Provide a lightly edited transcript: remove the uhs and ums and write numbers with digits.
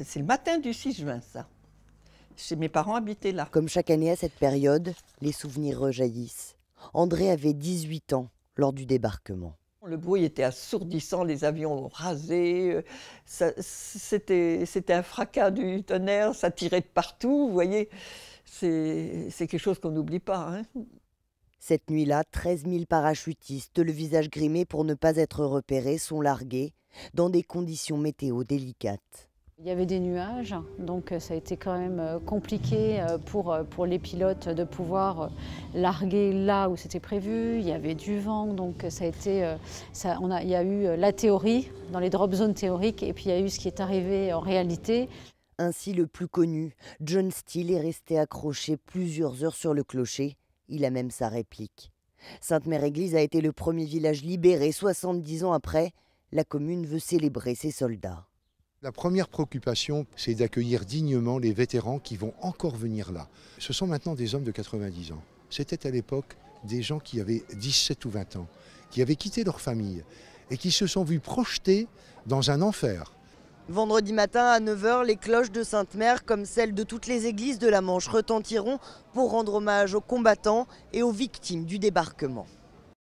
C'est le matin du 6 juin, ça. Chez mes parents habitaient là. Comme chaque année à cette période, les souvenirs rejaillissent. André avait 18 ans lors du débarquement. Le bruit était assourdissant, les avions rasés, c'était un fracas du tonnerre, ça tirait de partout, vous voyez. C'est quelque chose qu'on n'oublie pas, hein. Cette nuit-là, 13 000 parachutistes, le visage grimé pour ne pas être repérés, sont largués dans des conditions météo délicates. Il y avait des nuages, donc ça a été quand même compliqué pour les pilotes de pouvoir larguer là où c'était prévu. Il y avait du vent, donc ça a été, il y a eu la théorie dans les drop zones théoriques et puis il y a eu ce qui est arrivé en réalité. Ainsi, le plus connu, John Steele, est resté accroché plusieurs heures sur le clocher. Il a même sa réplique. Sainte-Mère-Église a été le premier village libéré 70 ans après. La commune veut célébrer ses soldats. La première préoccupation, c'est d'accueillir dignement les vétérans qui vont encore venir là. Ce sont maintenant des hommes de 90 ans. C'était à l'époque des gens qui avaient 17 ou 20 ans, qui avaient quitté leur famille et qui se sont vus projetés dans un enfer. Vendredi matin à 9 h, les cloches de Sainte-Mère, comme celles de toutes les églises de la Manche, retentiront pour rendre hommage aux combattants et aux victimes du débarquement.